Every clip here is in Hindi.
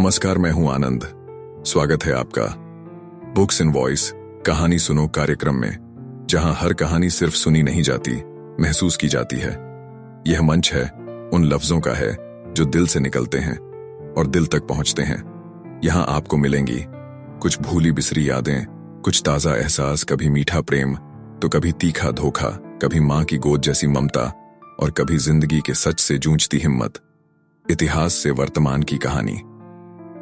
नमस्कार, मैं हूं आनंद। स्वागत है आपका बुक्स इन वॉइस कहानी सुनो कार्यक्रम में, जहां हर कहानी सिर्फ सुनी नहीं जाती, महसूस की जाती है। यह मंच है उन लफ्जों का है जो दिल से निकलते हैं और दिल तक पहुंचते हैं। यहां आपको मिलेंगी कुछ भूली बिसरी यादें, कुछ ताजा एहसास, कभी मीठा प्रेम तो कभी तीखा धोखा, कभी मां की गोद जैसी ममता और कभी जिंदगी के सच से जूझती हिम्मत। इतिहास से वर्तमान की कहानी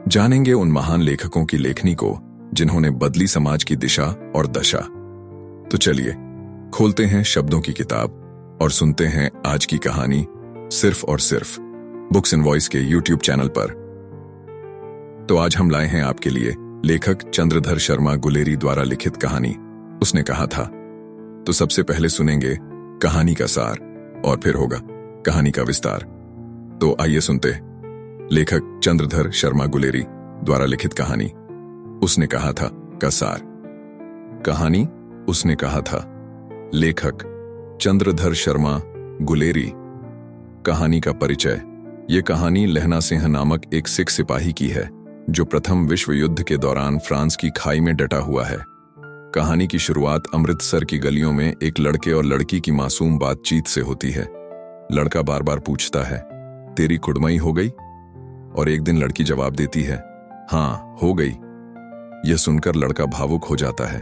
जानेंगे उन महान लेखकों की लेखनी को जिन्होंने बदली समाज की दिशा और दशा। तो चलिए खोलते हैं शब्दों की किताब और सुनते हैं आज की कहानी सिर्फ और सिर्फ बुक्स इन वॉइस के यूट्यूब चैनल पर। तो आज हम लाए हैं आपके लिए लेखक चंद्रधर शर्मा गुलेरी द्वारा लिखित कहानी उसने कहा था। तो सबसे पहले सुनेंगे कहानी का सार और फिर होगा कहानी का विस्तार। तो आइए सुनते लेखक चंद्रधर शर्मा गुलेरी द्वारा लिखित कहानी उसने कहा था का सार। कहानी उसने कहा था। लेखक चंद्रधर शर्मा गुलेरी। कहानी का परिचय। ये कहानी लहना सिंह नामक एक सिख सिपाही की है जो प्रथम विश्व युद्ध के दौरान फ्रांस की खाई में डटा हुआ है। कहानी की शुरुआत अमृतसर की गलियों में एक लड़के और लड़की की मासूम बातचीत से होती है। लड़का बार बार पूछता है, तेरी कुड़मई हो गई? और एक दिन लड़की जवाब देती है, हाँ हो गई। यह सुनकर लड़का भावुक हो जाता है।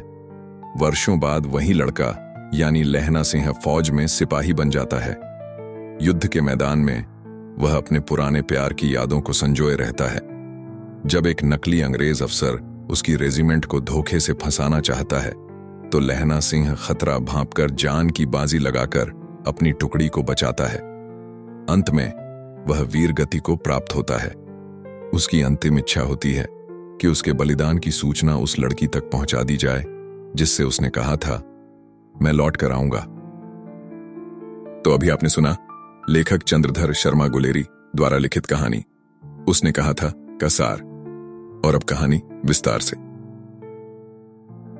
वर्षों बाद वही लड़का यानी लहना सिंह फौज में सिपाही बन जाता है। युद्ध के मैदान में वह अपने पुराने प्यार की यादों को संजोए रहता है। जब एक नकली अंग्रेज अफसर उसकी रेजिमेंट को धोखे से फंसाना चाहता है तो लहना सिंह खतरा भांपकर जान की बाजी लगाकर अपनी टुकड़ी को बचाता है। अंत में वह वीर गति को प्राप्त होता है। उसकी अंतिम इच्छा होती है कि उसके बलिदान की सूचना उस लड़की तक पहुंचा दी जाए जिससे उसने कहा था, मैं लौट कर आऊंगा। तो अभी आपने सुना लेखक चंद्रधर शर्मा गुलेरी द्वारा लिखित कहानी उसने कहा था का सार। और अब कहानी विस्तार से।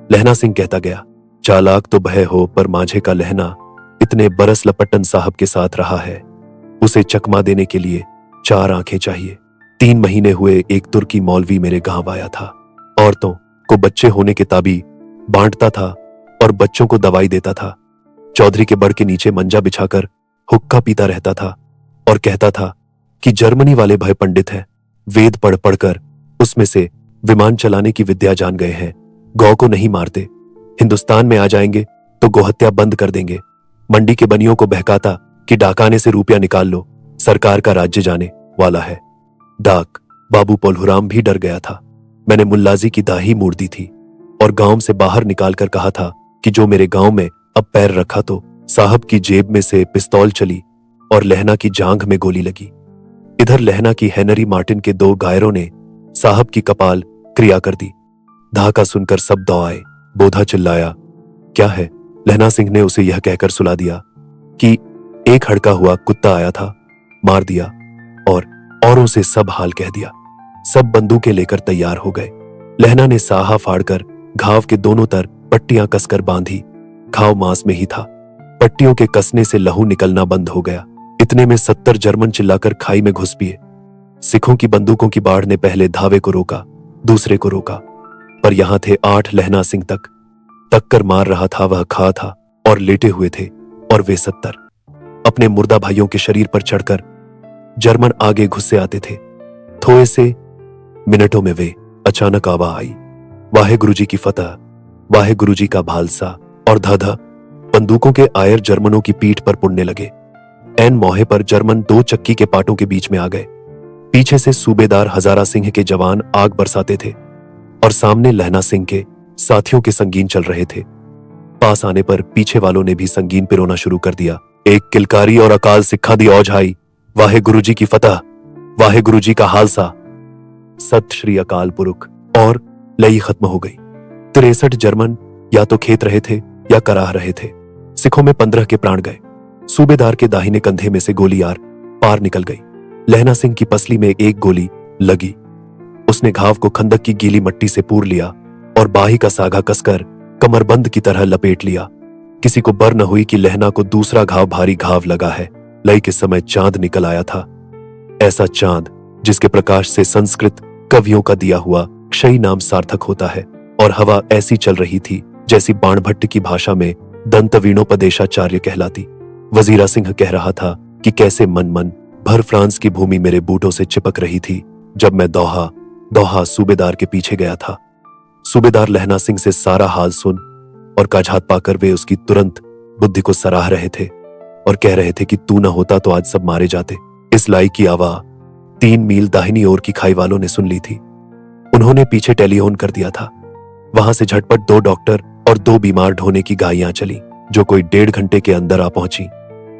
लहना सिंह कहता गया, चालाक तो भय हो पर माझे का लहना इतने बरस लपटन साहब के साथ रहा है। उसे चकमा देने के लिए 4 आंखें चाहिए। 3 महीने हुए एक तुर्की मौलवी मेरे गांव आया था। औरतों को बच्चे होने के ताबी बांटता था और बच्चों को दवाई देता था। चौधरी के बड़ के नीचे मंजा बिछाकर हुक्का पीता रहता था और कहता था कि जर्मनी वाले भय पंडित हैं, वेद पढ़ पढ़कर उसमें से विमान चलाने की विद्या जान गए हैं। गौ को नहीं मारते, हिंदुस्तान में आ जाएंगे तो गोहत्या बंद कर देंगे। मंडी के बनियों को बहकाता कि डाकाने से रुपया निकाल लो, सरकार का राज्य जाने वाला है। डाक बाबू पोलहुराम भी डर गया था। मैंने मुल्लाजी की दाही मोड़ दी थी और गांव से बाहर निकालकर कहा था कि जो मेरे गांव में अब पैर रखा तो साहब की जेब में से पिस्तौल चली और लहना की जांघ में गोली लगी। इधर लहना की हेनरी मार्टिन के 2 गायरों ने साहब की कपाल क्रिया कर दी। धाका सुनकर सब दौड़ाए। बोधा चिल्लाया, क्या है? लहना सिंह ने उसे यह कहकर सुला दिया कि एक हड़का हुआ कुत्ता आया था, मार दिया और औरों से सब हाल कह दिया। सब बंदूकें लेकर तैयार हो गए। लहना ने साहा फाड़कर घाव के दोनों तरफ पट्टियां कसकर बांधी। घाव मांस में ही था। पट्टियों के कसने से लहू निकलना बंद हो गया। इतने में 70 जर्मन चिल्लाकर खाई में घुस पिए। सिखों की बंदूकों की बाढ़ ने पहले धावे को रोका, दूसरे को रोका, पर यहां थे 8 लहना सिंह तक। टक्कर मार रहा था वह खा था और लेटे हुए थे और वे 70 अपने मुर्दा भाइयों के शरीर पर चढ़कर जर्मन आगे घुससे आते थे। थोड़े से मिनटों में वे अचानक आवाज आई, वाहे गुरुजी की फतह, वाहे गुरुजी का भालसा, और धाधा बंदूकों के आयर जर्मनों की पीठ पर पुड़ने लगे। ऐन मौके पर जर्मन 2 चक्की के पाटों के बीच में आ गए। पीछे से सूबेदार हजारा सिंह के जवान आग बरसाते थे और सामने लहना सिंह के साथियों के संगीन चल रहे थे। पास आने पर पीछे वालों ने भी संगीन पिरोना शुरू कर दिया। एक किलकारी और अकाल सिखा दी औझाई, वाहे गुरुजी की फतह, वाहे गुरुजी का हालसा, सत श्री अकाल पुरुख, और लई खत्म हो गई। 63 जर्मन या तो खेत रहे थे या कराह रहे थे। सिखों में 15 के प्राण गए। सूबेदार के दाहिने कंधे में से गोली यार पार निकल गई। लहना सिंह की पसली में एक गोली लगी। उसने घाव को खंदक की गीली मट्टी से पूर लिया और बाही का सागा कसकर कमरबंद की तरह लपेट लिया। किसी को बर न हुई कि लहना को दूसरा घाव भारी घाव लगा है। लय के समय चांद निकल आया था। ऐसा चांद जिसके प्रकाश से संस्कृत कवियों का दिया हुआ क्षयी नाम सार्थक होता है। और हवा ऐसी चल रही थी जैसी बाणभट्ट की भाषा में दंतवीणोपदेशाचार्य कहलाती। वजीरा सिंह कह रहा था कि कैसे मन मन भर फ्रांस की भूमि मेरे बूटों से चिपक रही थी जब मैं दोहा दोहा सूबेदार के पीछे गया था। सूबेदार लहना सिंह से सारा हाल सुन और काझात पाकर वे उसकी तुरंत बुद्धि को सराह रहे थे और कह रहे थे कि तू न होता तो आज सब मारे जाते। इस लाई की आवाज 3 मील दाहिनी ओर की खाई वालों ने सुन ली थी। उन्होंने पीछे टेलीफोन कर दिया था। वहां से झटपट 2 डॉक्टर और 2 बीमार ढोने की गाड़ियां चली जो कोई 1.5 घंटे के अंदर आ पहुंची।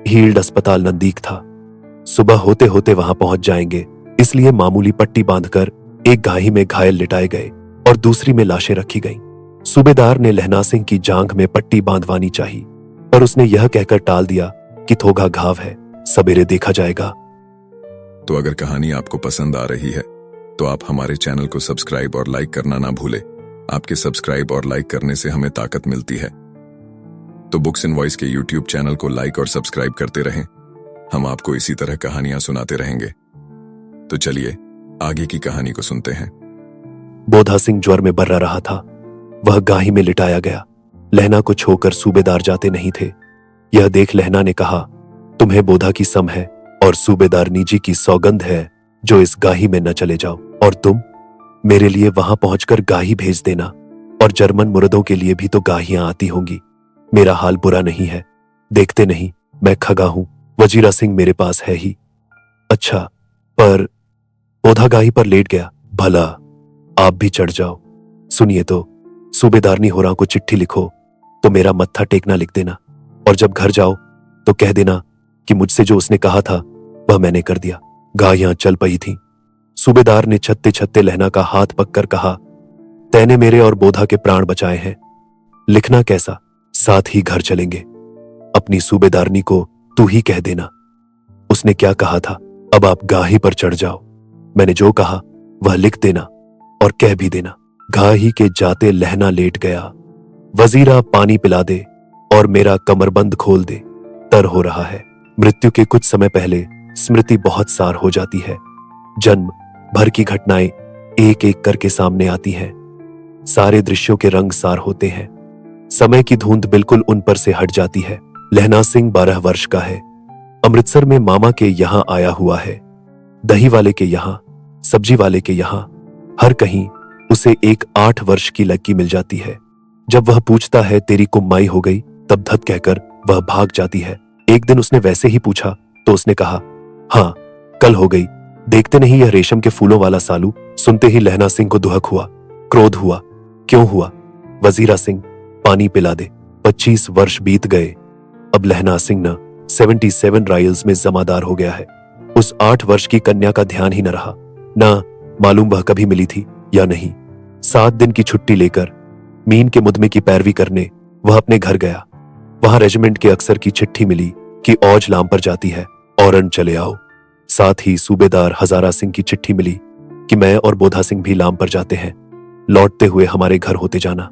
हील्ड अस्पताल नजदीक था। सुबह होते होते वहां पहुंच जाएंगे, इसलिए मामूली पट्टी बांधकर एक गाही में घायल लिटाए गए और दूसरी में लाशें रखी गईं। सूबेदार ने लहना सिंह की जांघ में पट्टी बांधवानी चाहिए और उसने यह कहकर टाल दिया कि थोड़ा घाव है, सवेरे देखा जाएगा। तो अगर कहानी आपको पसंद आ रही है तो आप हमारे चैनल को सब्सक्राइब और लाइक करना ना भूलें। आपके सब्सक्राइब और लाइक करने से हमें ताकत मिलती है। तो बुक्स इन वॉइस के यूट्यूब चैनल को लाइक और सब्सक्राइब करते रहें। हम आपको इसी तरह कहानियां सुनाते रहेंगे। तो चलिए आगे की कहानी को सुनते हैं। बोधा सिंह ज्वर में बर्रा रहा था। वह गाही में लिटाया गया। लहना को छोकर सूबेदार जाते नहीं थे। यह देख लहना ने कहा, तुम्हें बोधा की सम है और सूबेदार नीजी की सौगंध है जो इस गाही में न चले जाओ। और तुम मेरे लिए वहां पहुंचकर गाही भेज देना। और जर्मन मुर्दों के लिए भी तो गाहियां आती होंगी। मेरा हाल बुरा नहीं है, देखते नहीं मैं खगा हूं। वजीरा सिंह मेरे पास है ही। अच्छा, पर बोधा गाही पर लेट गया। भला आप भी चढ़ जाओ। सुनिए तो, सूबेदारनी होरा को चिट्ठी लिखो तो मेरा मत्था टेकना लिख देना। और जब घर जाओ तो कह देना कि मुझसे जो उसने कहा था वह मैंने कर दिया। गाहियां चल पई थीं। सूबेदार ने छत्ते छत्ते लहना का हाथ पककर कहा, तैने मेरे और बोधा के प्राण बचाए हैं। लिखना कैसा, साथ ही घर चलेंगे। अपनी सूबेदारनी को तू ही कह देना। उसने क्या कहा था, अब आप गाही पर चढ़ जाओ। मैंने जो कहा वह लिख देना और कह भी देना। गाही के जाते लहना लेट गया। वजीरा पानी पिला दे और मेरा कमरबंद खोल दे, तर हो रहा है। मृत्यु के कुछ समय पहले स्मृति बहुत सार हो जाती है। जन्म भर की घटनाएं एक एक करके सामने आती हैं। सारे दृश्यों के रंग सार होते हैं। समय की धुंध बिल्कुल उन पर से हट जाती है। लहना सिंह 12 वर्ष का है। अमृतसर में मामा के यहां आया हुआ है। दही वाले के यहां, सब्जी वाले के यहां, हर कहीं उसे एक 8 वर्ष की लड़की मिल जाती है। जब वह पूछता है तेरी कुम्माई हो गई, तब धत कहकर वह भाग जाती है। एक दिन उसने वैसे ही पूछा तो उसने कहा, हाँ कल हो गई। देखते नहीं यह रेशम के फूलों वाला सालू। सुनते ही लहना सिंह को दुहक हुआ, क्रोध हुआ। क्यों हुआ? वजीरा सिंह पानी पिला दे। 25 वर्ष बीत गए। अब लहना सिंह न 77 राइल्स में जमादार हो गया है। उस 8 वर्ष की कन्या का ध्यान ही न रहा। ना मालूम वह कभी मिली थी या नहीं। 7 दिन की छुट्टी लेकर मीन के मुदमे की पैरवी करने वह अपने घर गया। वहां रेजिमेंट के अक्सर की चिट्ठी मिली कि औज लाम पर जाती है, औरन चले आओ। साथ ही सूबेदार हजारा सिंह की चिट्ठी मिली कि मैं और बोधा सिंह भी लाम पर जाते हैं। लौटते हुए हमारे घर होते जाना,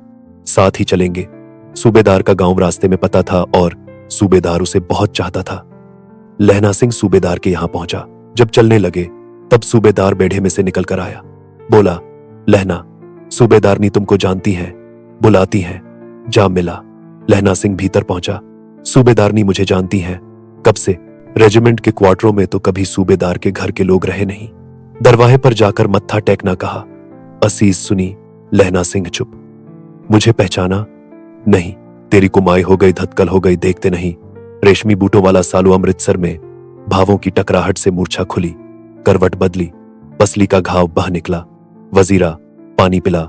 साथ ही चलेंगे। सूबेदार का गांव रास्ते में पता था और सूबेदार उसे बहुत चाहता था। लहना सिंह सूबेदार के यहां पहुंचा। जब चलने लगे तब सूबेदार बेढ़े में से निकल कर आया। बोला, लहना सूबेदारनी तुमको जानती है, बुलाती है, जा मिला। लहना सिंह भीतर पहुंचा। सूबेदारनी मुझे जानती हैं। कब से? रेजिमेंट के क्वार्टरों में तो कभी सूबेदार के घर के लोग रहे नहीं। दरवाजे पर जाकर मत्था टेकना कहा। असीस सुनी। लहना सिंह चुप। मुझे पहचाना नहीं? तेरी कुमाई हो गई, धतकल हो गई, देखते नहीं। रेशमी बूटों वाला सालू अमृतसर में भावों की टकराहट से मूर्छा खुली, करवट बदली, पसली का घाव बह निकला। वजीरा पानी पिला।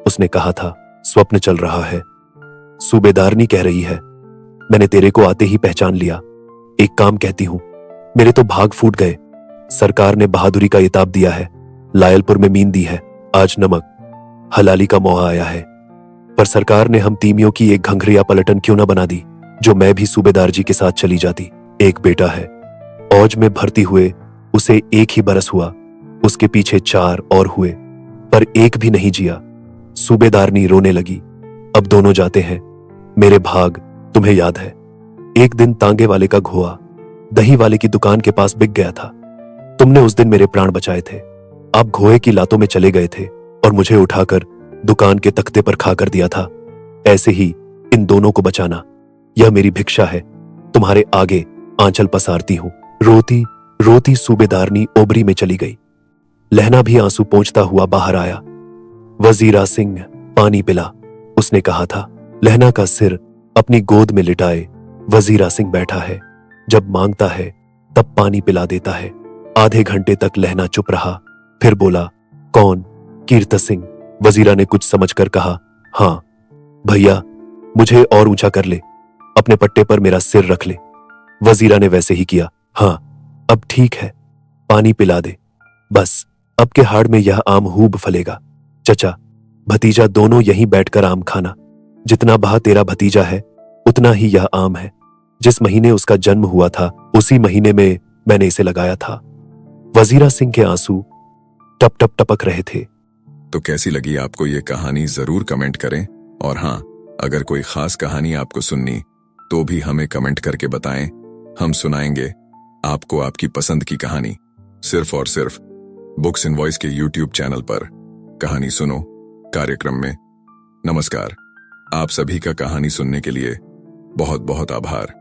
उसने कहा था स्वप्न चल रहा है। सूबेदारनी कह रही है मैंने तेरे को आते ही पहचान लिया। एक काम कहती हूं, मेरे तो भाग फूट गए। सरकार ने बहादुरी का इताब दिया है। लायलपुर में मीन दी है, आज नमक हलाली का मौका आया है। पर सरकार ने हम तीमियों की एक घंघरिया पलटन क्यों ना बना दी, जो मैं भी सूबेदार जी के साथ चली जाती। एक बेटा है, औज में भर्ती हुए उसे 1 ही बरस हुआ। उसके पीछे 4 और हुए, पर एक भी नहीं जिया। सूबेदारनी रोने लगी। अब दोनों जाते हैं। मेरे भाग तुम्हें याद है, एक दिन तांगे वाले का घोड़ा दही वाले की दुकान के पास बिक गया था। तुमने उस दिन मेरे प्राण बचाए थे। आप घोड़े की लातों में चले गए थे और मुझे उठाकर दुकान के तख्ते पर खा कर दिया था। ऐसे ही इन दोनों को बचाना, यह मेरी भिक्षा है। तुम्हारे आगे आंचल पसारती हूं। रोती रोती सूबेदारनी ओबरी में चली गई। लहना भी आंसू पोंछता हुआ बाहर आया। वजीरा सिंह, पानी पिला, उसने कहा था। लहना का सिर अपनी गोद में लिटाए वजीरा सिंह बैठा है। जब मांगता है तब पानी पिला देता है। आधे घंटे तक लहना चुप रहा, फिर बोला, कौन? कीर्त सिंह। वजीरा ने कुछ समझकर कहा, हाँ भैया, मुझे और ऊंचा कर ले, अपने पट्टे पर मेरा सिर रख ले। वजीरा ने वैसे ही किया। हाँ, अब ठीक है, पानी पिला दे, बस अब के हाड़ में यह आम खूब फलेगा। चचा भतीजा दोनों यहीं बैठकर आम खाना। जितना बहा तेरा भतीजा है उतना ही यह आम है। जिस महीने उसका जन्म हुआ था उसी महीने में मैंने इसे लगाया था। वजीरा सिंह के आंसू टप टप टपक रहे थे। तो कैसी लगी आपको ये कहानी जरूर कमेंट करें, और हाँ, अगर कोई खास कहानी आपको सुननी तो भी हमें कमेंट करके बताएं, हम सुनाएंगे आपको आपकी पसंद की कहानी, सिर्फ और सिर्फ बुक्स इन वॉइस के YouTube चैनल पर कहानी सुनो कार्यक्रम में। नमस्कार, आप सभी का कहानी सुनने के लिए बहुत बहुत आभार।